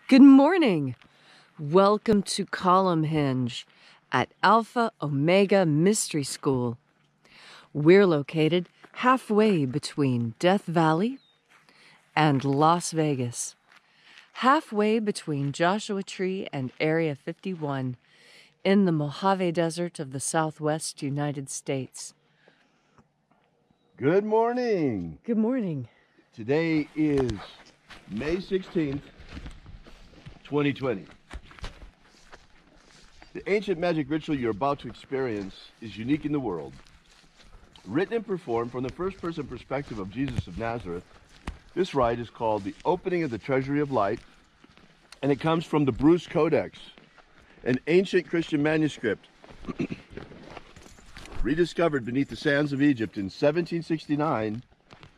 Good morning. Welcome to Column Hinge at Alpha Ωmega Mystery School. We're located halfway between Death Valley and Las Vegas, halfway between Joshua Tree and Area 51 in the Mojave Desert of the Southwest United States. Good morning. Good morning. Today is May 16th, 2020. The ancient magic ritual you're about to experience is unique in the world. Written and performed from the first-person perspective of Jesus of Nazareth, this rite is called the Opening of the Treasury of Light, and it comes from the Bruce Codex, an ancient Christian manuscript rediscovered beneath the sands of Egypt in 1769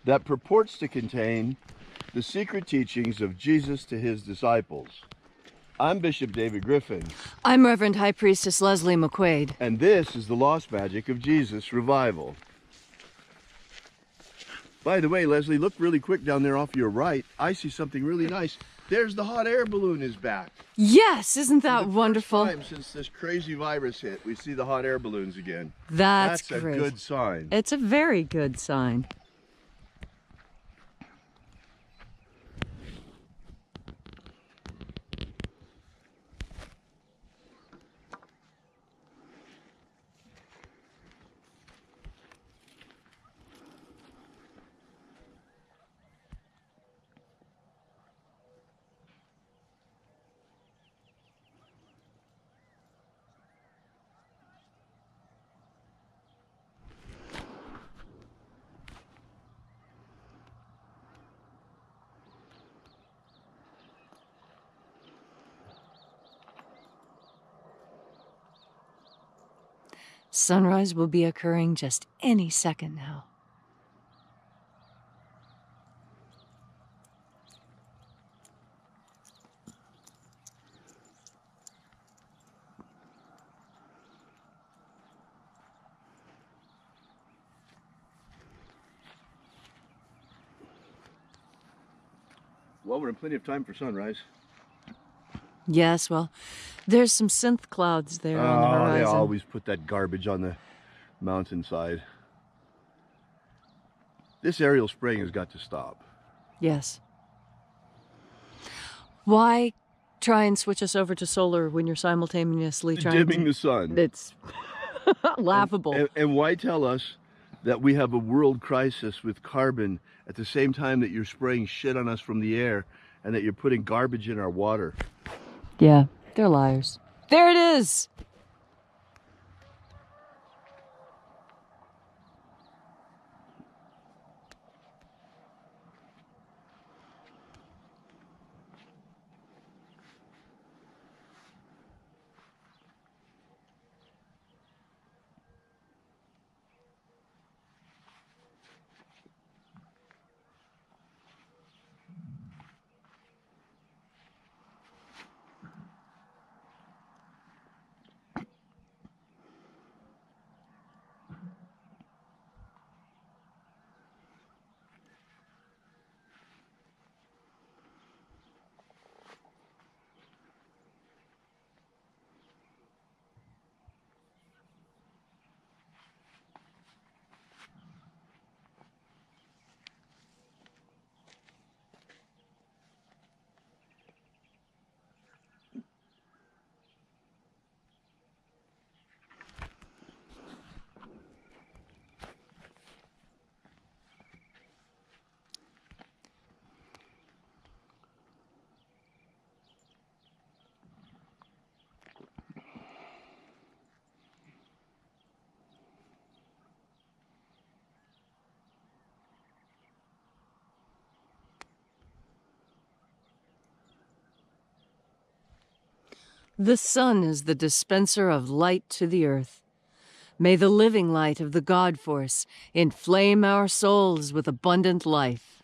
that purports to contain the secret teachings of Jesus to his disciples. I'm Bishop David Griffin. I'm Reverend High Priestess Leslie McQuade. And this is the Lost Magic of Jesus Revival. By the way, Leslie, look really quick down there off your right. I see something really nice. There's the hot air balloon is back. Yes, isn't that wonderful? First time since this crazy virus hit, we see the hot air balloons again. That's great. A good sign. It's a very good sign. Sunrise will be occurring just any second now. Well, we're in plenty of time for sunrise. Yes, well, there's some synth clouds there on the horizon. They always put that garbage on the mountainside. This aerial spraying has got to stop. Yes. Why try and switch us over to solar when you're simultaneously trying dimming the sun? It's laughable. And why tell us that we have a world crisis with carbon at the same time that you're spraying shit on us from the air and that you're putting garbage in our water? Yeah, they're liars. There it is! The sun is the dispenser of light to the earth. May the living light of the God Force inflame our souls with abundant life.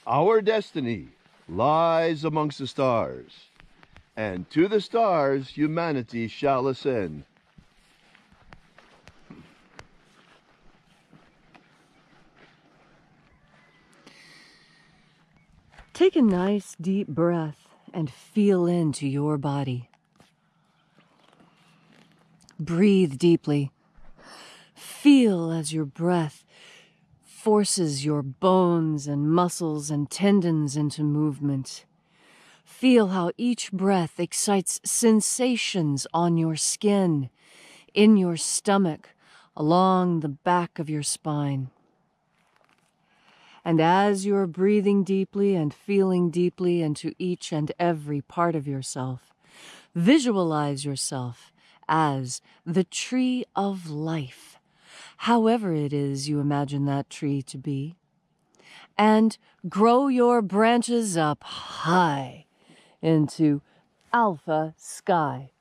Our destiny lies amongst the stars, and to the stars humanity shall ascend. Take a nice deep breath and feel into your body. Breathe deeply. Feel as your breath forces your bones and muscles and tendons into movement. Feel how each breath excites sensations on your skin, in your stomach, along the back of your spine. And as you're breathing deeply and feeling deeply into each and every part of yourself, visualize yourself as the tree of life, however it is you imagine that tree to be, and grow your branches up high into Alpha sky.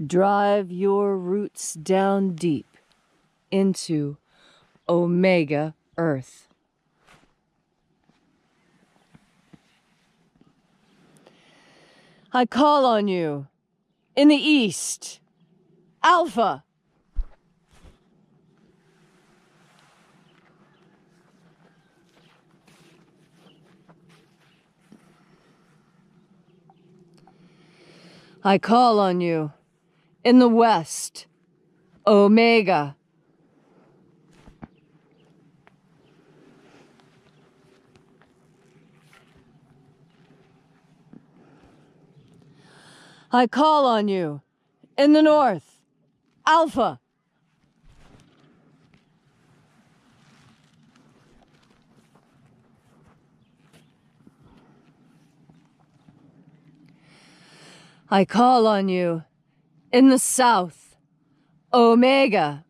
Drive your roots down deep into Omega Earth. I call on you in the east, Alpha. I call on you in the west, Omega. I call on you in the north, Alpha. I call on you in the south, Omega.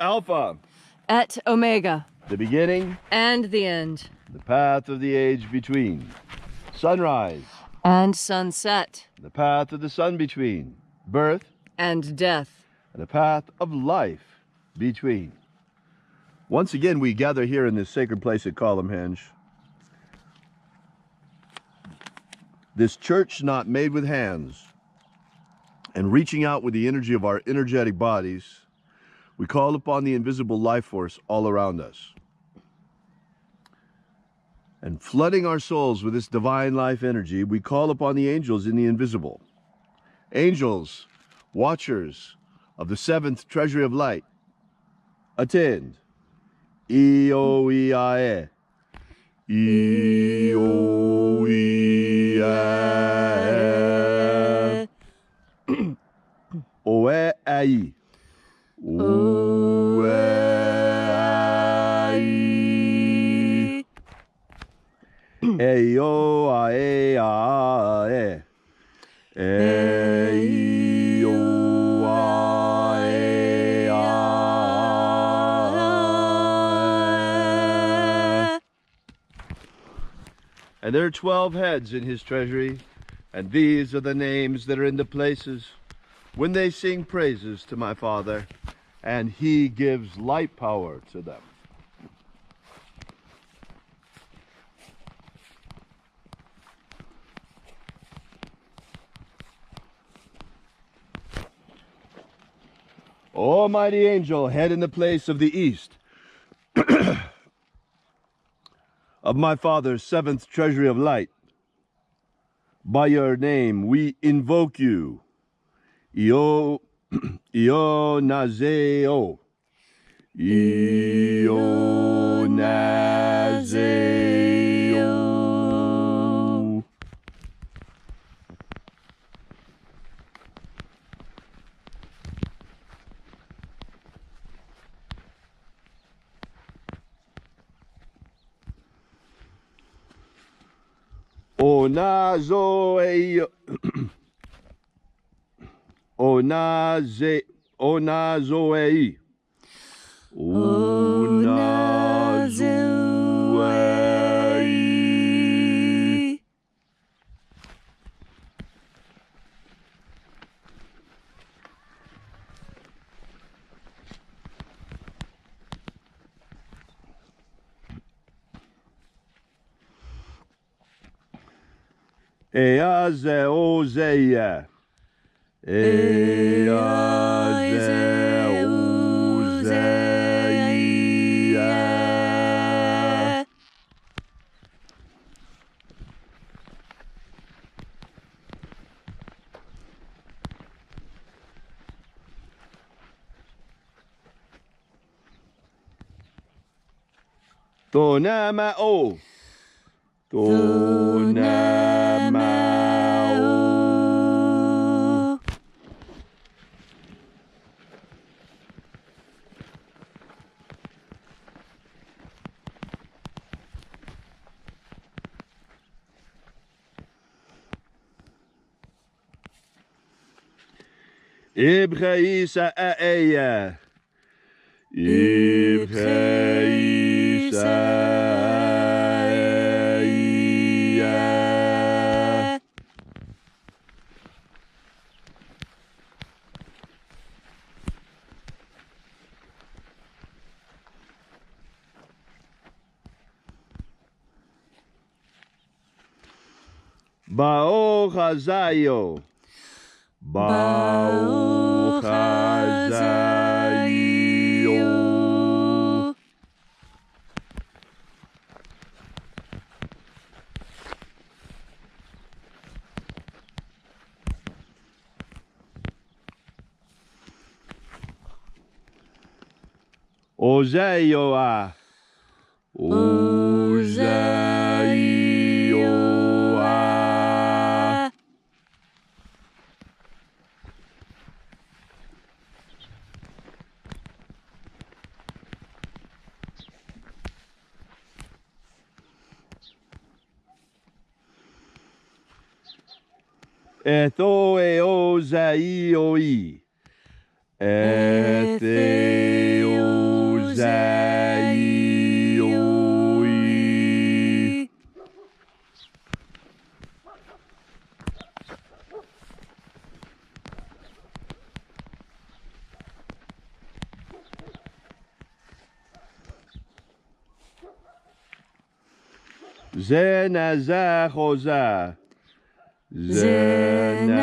Alpha, Et Omega. the beginning, And the end. the path of the age between. Sunrise, And sunset. the path of the sun between. Birth, And death. and the path of life between. Once again, we gather here in this sacred place at Columhenge. This church not made with hands, and reaching out with the energy of our energetic bodies, we call upon the invisible life force all around us. And flooding our souls with this divine life energy, we call upon the angels in the invisible. Angels, watchers of the seventh treasury of light, attend. E-O-E-I-E. E-O-E-I-E. O-E-I-E. O-E-I-E. E-O-I-E-I-E. And there are 12 heads in his treasury, and these are the names that are in the places when they sing praises to my Father, and he gives light power to them. O mighty angel, head in the place of the east, of my Father's seventh treasury of light, by your name we invoke you. Io Nazeo. Io Nazeo. Onazoe. Onazoe. Onazoe. Eazeozeia. Tonamao. Tonamao. Ibraisa aeya. Ibraisa aeya. Bao Hazayo. Bao Hazayo. Ozayoa. Ozayoa. Ethoeozaioi. Etheozaioi. Zenazahoza. Zenazahoza.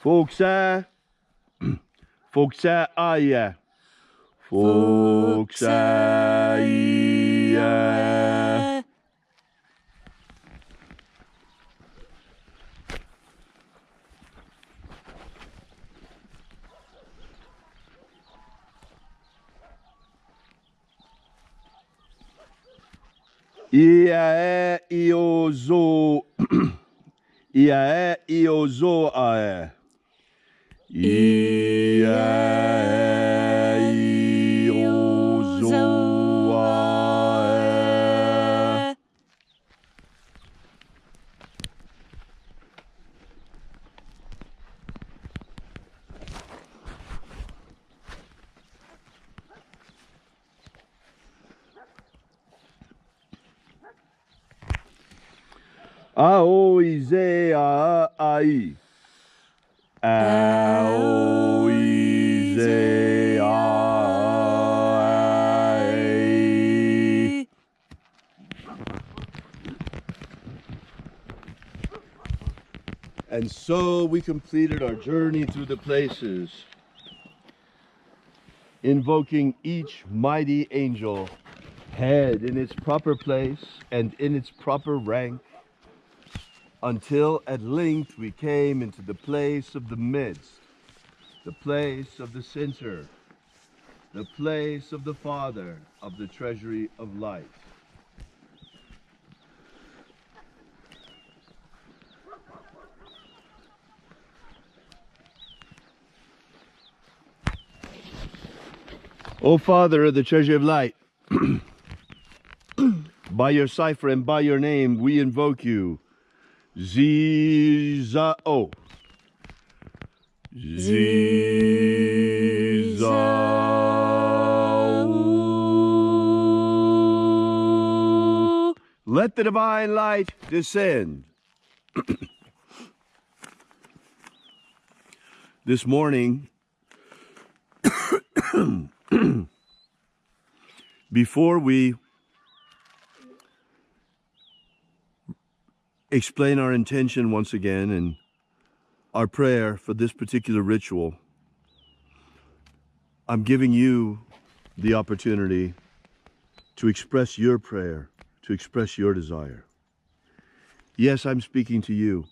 Folksa. Folksa aya. Folksa aya. Iae iozo. Iae iozo ae. Iae iozo ae. Aoize a ai. Aoize ai. And so we completed our journey through the places, invoking each mighty angel head in its proper place and in its proper rank, until at length we came into the place of the midst, the place of the center, the place of the Father of the treasury of light. O Father of the treasury of light, by your cipher and by your name we invoke you. Zizao. Zizao. Let the divine light descend. This morning, before we explain our intention once again and our prayer for this particular ritual, I'm giving you the opportunity to express your prayer, to express your desire. Yes, I'm speaking to you.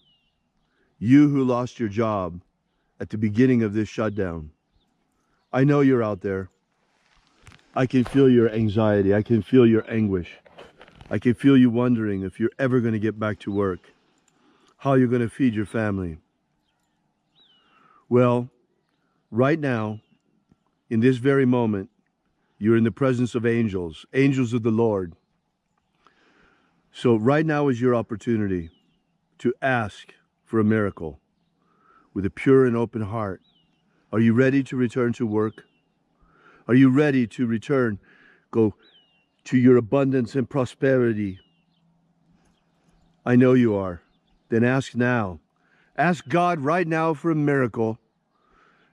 You who lost your job at the beginning of this shutdown. I know you're out there. I can feel your anxiety. I can feel your anguish. I can feel you wondering if you're ever going to get back to work, how you're going to feed your family. Well, right now, in this very moment, you're in the presence of angels, angels of the Lord. So right now is your opportunity to ask for a miracle with a pure and open heart. Are you ready to return to work? Are you ready to return, go to your abundance and prosperity? I know you are. Then ask now. Ask God right now for a miracle,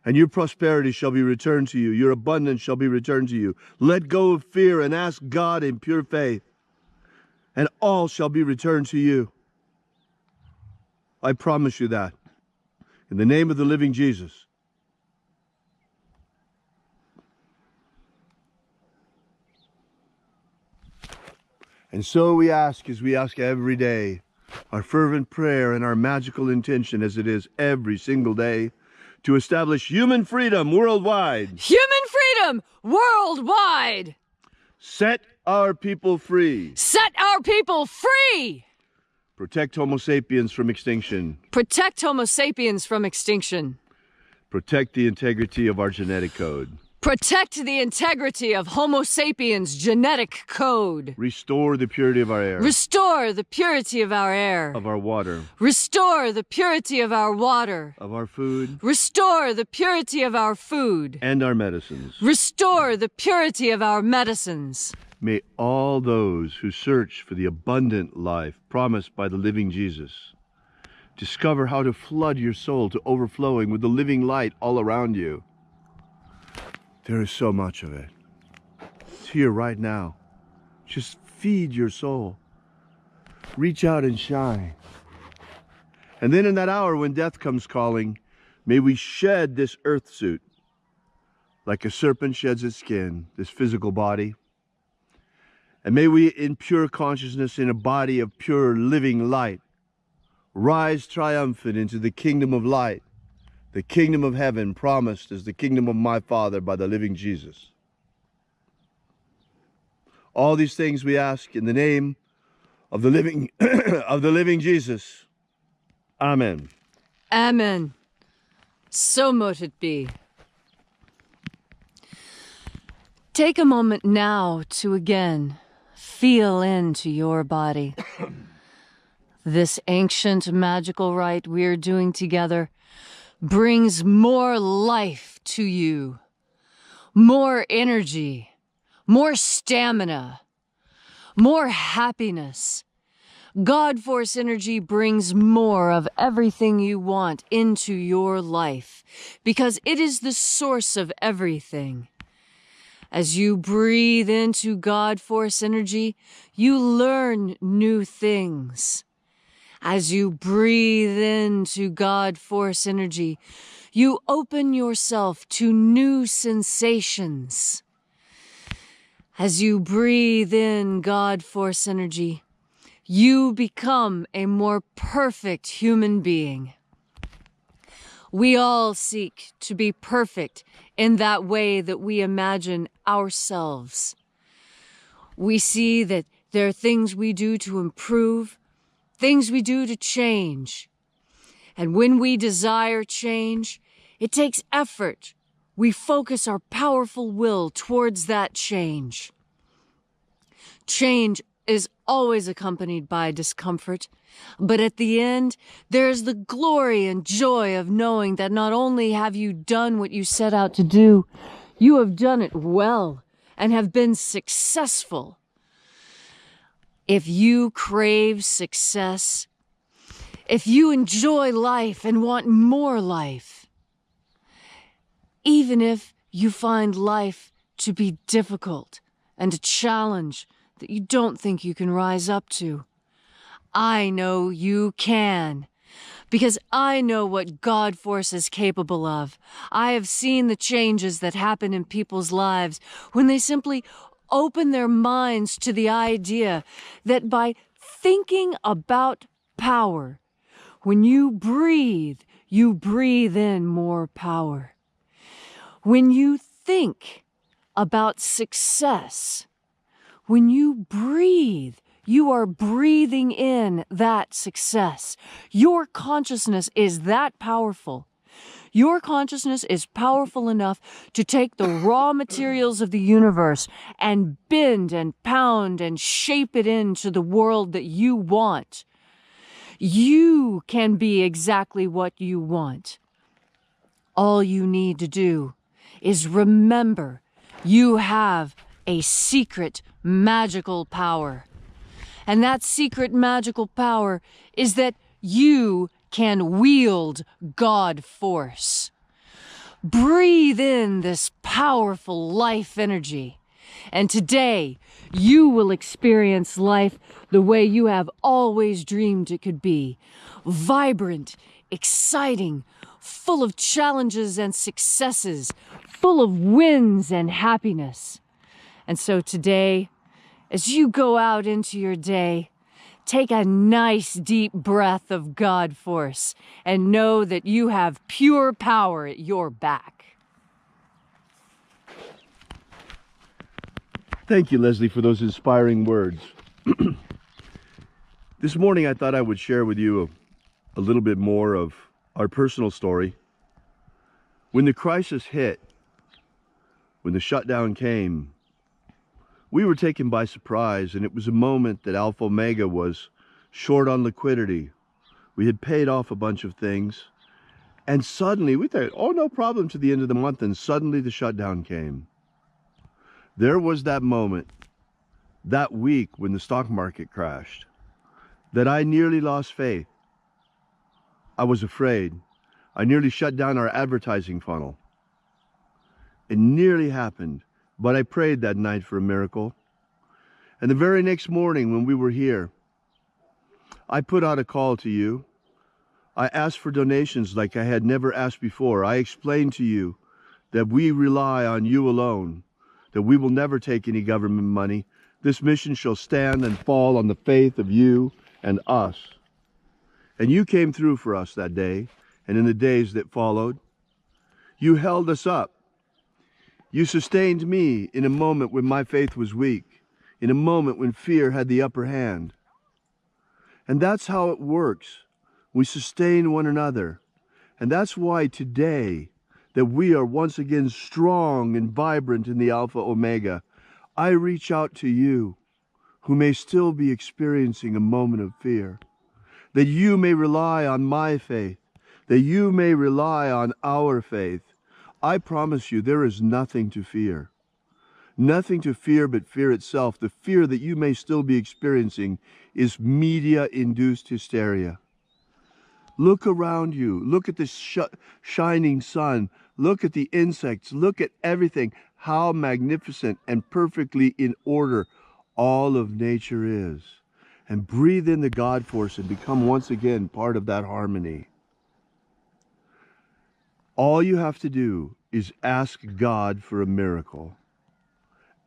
and your prosperity shall be returned to you. Your abundance shall be returned to you. Let go of fear and ask God in pure faith, and all shall be returned to you. I promise you that. In the name of the living Jesus. And so we ask, as we ask every day, our fervent prayer and our magical intention as it is every single day, to establish human freedom worldwide. Human freedom worldwide! Set our people free. Set our people free! Protect Homo sapiens from extinction. Protect Homo sapiens from extinction. Protect the integrity of our genetic code. Protect the integrity of Homo sapiens' genetic code. Restore the purity of our air. Restore the purity of our air. Of our water. Restore the purity of our water. Of our food. Restore the purity of our food. And our medicines. Restore the purity of our medicines. May all those who search for the abundant life promised by the living Jesus discover how to flood your soul to overflowing with the living light all around you. There is so much of it. It's here right now. Just feed your soul. Reach out and shine. And then in that hour when death comes calling, may we shed this earth suit like a serpent sheds its skin, this physical body. And may we, in pure consciousness, in a body of pure living light, rise triumphant into the kingdom of light, the kingdom of heaven promised as the kingdom of my Father by the living Jesus. All these things we ask in the name of the living of the living Jesus. Amen. Amen. So mote it be. Take a moment now to again feel into your body. This ancient magical rite we're doing together brings more life to you, more energy, more stamina, more happiness. God Force energy brings more of everything you want into your life because it is the source of everything. As you breathe into God Force energy, you learn new things. As you breathe into God Force energy, you open yourself to new sensations. As you breathe in God Force energy, you become a more perfect human being. We all seek to be perfect in that way that we imagine ourselves. We see that there are things we do to improve, things we do to change. And when we desire change, it takes effort. We focus our powerful will towards that change. Change is always accompanied by discomfort, but at the end, there is the glory and joy of knowing that not only have you done what you set out to do, you have done it well and have been successful. If you crave success, if you enjoy life and want more life, even if you find life to be difficult and a challenge that you don't think you can rise up to, I know you can. Because I know what God Force is capable of. I have seen the changes that happen in people's lives when they simply open their minds to the idea that by thinking about power, when you breathe in more power. When you think about success, when you breathe, you are breathing in that success. Your consciousness is that powerful. Your consciousness is powerful enough to take the raw materials of the universe and bend and pound and shape it into the world that you want. You can be exactly what you want. All you need to do is remember you have a secret magical power. And that secret magical power is that you can wield God Force. Breathe in this powerful life energy. And today, you will experience life the way you have always dreamed it could be. Vibrant, exciting, full of challenges and successes, full of wins and happiness. And so today, as you go out into your day, take a nice deep breath of God Force and know that you have pure power at your back. Thank you, Leslie, for those inspiring words. This morning, I thought I would share with you a little bit more of our personal story. When the crisis hit, when the shutdown came, we were taken by surprise, and it was a moment that Alpha Omega was short on liquidity. We had paid off a bunch of things, and suddenly we thought, oh, no problem to the end of the month, and suddenly the shutdown came. There was that moment, that week when the stock market crashed, that I nearly lost faith. I was afraid. I nearly shut down our advertising funnel. It nearly happened. But I prayed that night for a miracle. And the very next morning when we were here, I put out a call to you. I asked for donations like I had never asked before. I explained to you that we rely on you alone, that we will never take any government money. This mission shall stand and fall on the faith of you and us. And you came through for us that day and in the days that followed. You held us up. You sustained me in a moment when my faith was weak, in a moment when fear had the upper hand. And that's how it works. We sustain one another. And that's why today, that we are once again strong and vibrant in the Alpha Omega, I reach out to you, who may still be experiencing a moment of fear, that you may rely on my faith, that you may rely on our faith. I promise you, there is nothing to fear. Nothing to fear but fear itself. The fear that you may still be experiencing is media-induced hysteria. Look around you. Look at this shining sun. Look at the insects. Look at everything. How magnificent and perfectly in order all of nature is. And breathe in the God Force and become once again part of that harmony. All you have to do is ask God for a miracle.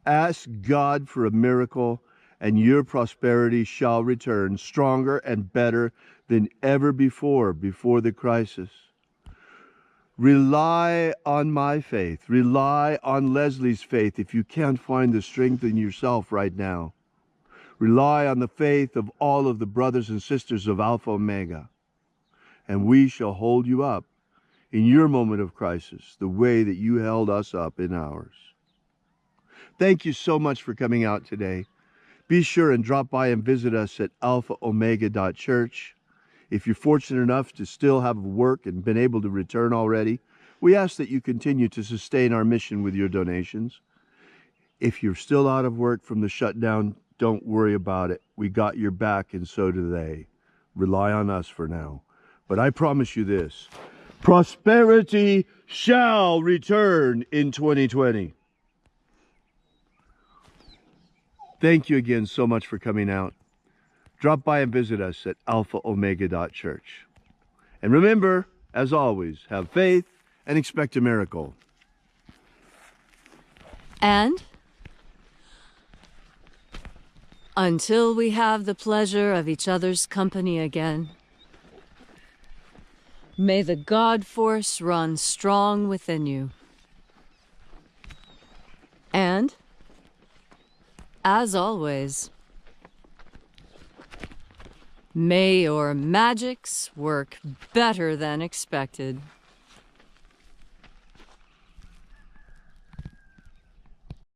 Ask God for a miracle, and your prosperity shall return stronger and better than ever before the crisis. Rely on my faith. Rely on Leslie's faith if you can't find the strength in yourself right now. Rely on the faith of all of the brothers and sisters of Alpha Omega, and we shall hold you up in your moment of crisis the way that you held us up in ours. Thank you so much for coming out today. Be sure and drop by and visit us at alphaomega.church. If you're fortunate enough to still have work and been able to return already, we ask that you continue to sustain our mission with your donations. If you're still out of work from the shutdown, don't worry about it. We got your back, and so do they. Rely on us for now. But I promise you this. Prosperity shall return in 2020. Thank you again so much for coming out. Drop by and visit us at alphaomega.church. And remember, as always, have faith and expect a miracle. And until we have the pleasure of each other's company again, may the God force run strong within you. And, as always, may your magics work better than expected.